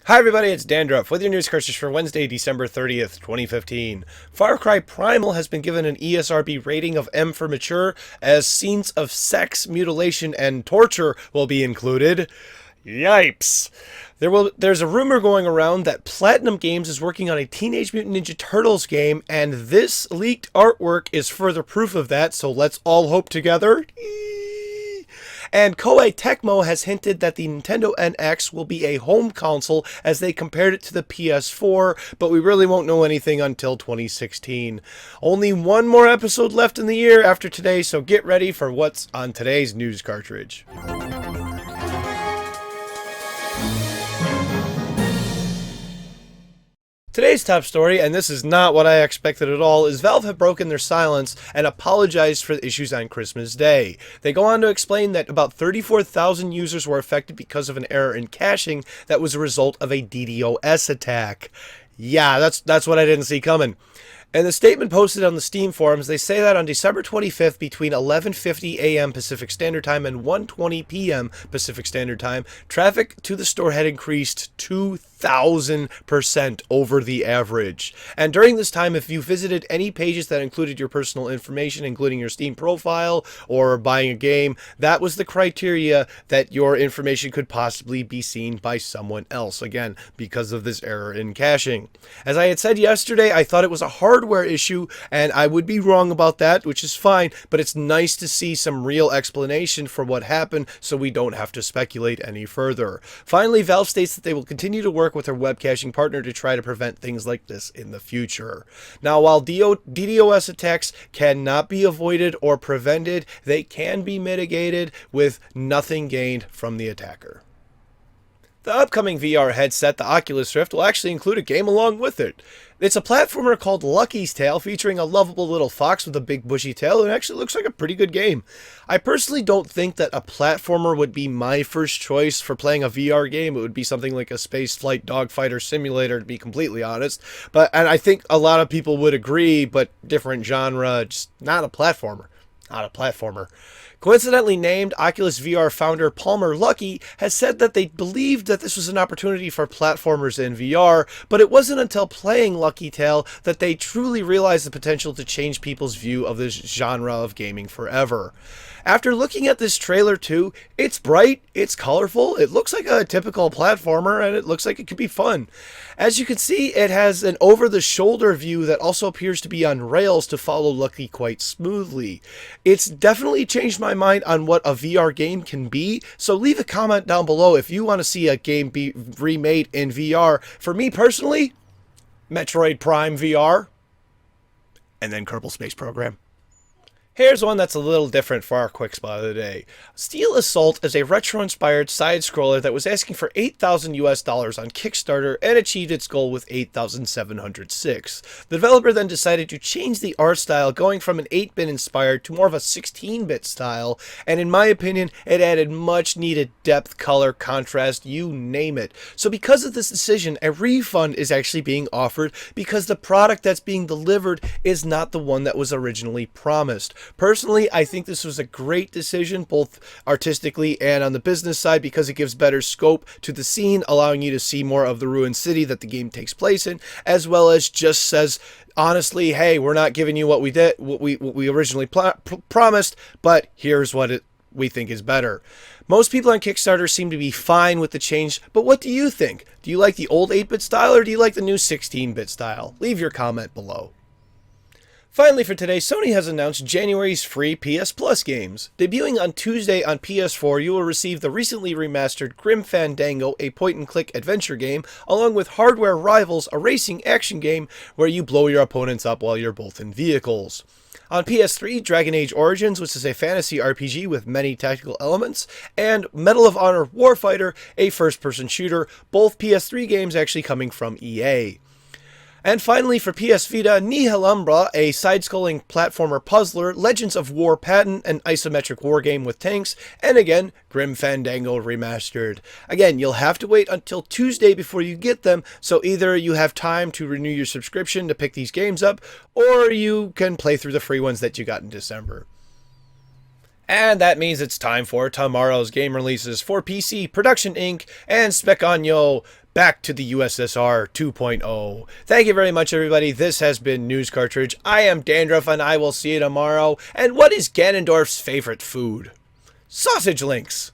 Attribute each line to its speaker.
Speaker 1: Hi everybody, it's Dandruff with your news Cartridge for Wednesday, December 30th, 2015. Far Cry Primal has been given an ESRB rating of M for mature, as scenes of sex, mutilation, and torture will be included. Yipes! There's a rumor going around that Platinum Games is working on a Teenage Mutant Ninja Turtles game, and this leaked artwork is further proof of that, so let's all hope together. And Koei-Techmo has hinted that the Nintendo NX will be a home console as they compared it to the PS4, but we really won't know anything until 2016. Only one more episode left in the year after today, so get ready for what's on today's news cartridge. Today's top story, and this is not what I expected at all, is Valve have broken their silence and apologized for the issues on Christmas Day. They go on to explain that about 34,000 users were affected because of an error in caching that was a result of a DDoS attack. Yeah, that's what I didn't see coming. In the statement posted on the Steam forums, they say that on December 25th between 11:50 a.m. Pacific Standard Time and 1:20 p.m. Pacific Standard Time, traffic to the store had increased 2,000% over the average. And during this time, if you visited any pages that included your personal information, including your Steam profile or buying a game, that was the criteria that your information could possibly be seen by someone else. Again, because of this error in caching. As I had said yesterday, I thought it was a hardware issue, and I would be wrong about that, which is fine, but it's nice to see some real explanation for what happened so we don't have to speculate any further. Finally, Valve states that they will continue to work with their web caching partner to try to prevent things like this in the future. Now, while DDoS attacks cannot be avoided or prevented, they can be mitigated with nothing gained from the attacker. The upcoming VR headset, the Oculus Rift, will actually include a game along with it. It's a platformer called Lucky's Tale, featuring a lovable little fox with a big bushy tail, and it actually looks like a pretty good game. I personally don't think that a platformer would be my first choice for playing a VR game. It would be something like a space flight dogfighter simulator, to be completely honest. And I think a lot of people would agree, but different genre, just not a platformer. Not a platformer. Coincidentally named, Oculus VR founder Palmer Luckey has said that they believed that this was an opportunity for platformers in VR, but it wasn't until playing Lucky Tale that they truly realized the potential to change people's view of this genre of gaming forever. After looking at this trailer too, it's bright, it's colorful, it looks like a typical platformer, and it looks like it could be fun. As you can see, it has an over-the-shoulder view that also appears to be on rails to follow Lucky quite smoothly. It's definitely changed my mind on what a VR game can be, so leave a comment down below if you want to see a game be remade in VR. For me personally, Metroid Prime VR, and then Kerbal Space Program. Here's one that's a little different for our quick spot of the day. Steel Assault is a retro-inspired side-scroller that was asking for $8,000 US on Kickstarter and achieved its goal with 8,706. The developer then decided to change the art style, going from an 8-bit inspired to more of a 16-bit style, and in my opinion, it added much needed depth, color, contrast, you name it. So because of this decision, a refund is actually being offered because the product that's being delivered is not the one that was originally promised. Personally, I think this was a great decision, both artistically and on the business side, because it gives better scope to the scene, allowing you to see more of the ruined city that the game takes place in, as well as just says, honestly, hey, we're not giving you what we originally promised, but here's what we think is better. Most people on Kickstarter seem to be fine with the change, but what do you think? Do you like the old 8-bit style, or do you like the new 16-bit style? Leave your comment below. Finally for today, Sony has announced January's free PS Plus games. Debuting on Tuesday on PS4, you will receive the recently remastered Grim Fandango, a point-and-click adventure game, along with Hardware Rivals, a racing action game where you blow your opponents up while you're both in vehicles. On PS3, Dragon Age Origins, which is a fantasy RPG with many tactical elements, and Medal of Honor Warfighter, a first-person shooter, both PS3 games actually coming from EA. And finally, for PS Vita, Nihilumbra, a side-scrolling platformer puzzler, Legends of War Patent, an isometric war game with tanks, and again, Grim Fandango Remastered. Again, you'll have to wait until Tuesday before you get them, so either you have time to renew your subscription to pick these games up, or you can play through the free ones that you got in December. And that means it's time for tomorrow's game releases for PC, Production Inc., and Spec On Yo. back to the USSR 2.0. Thank you very much, everybody. This has been News Cartridge. I am Dandruff, and I will see you tomorrow. And what is Ganondorf's favorite food? Sausage links.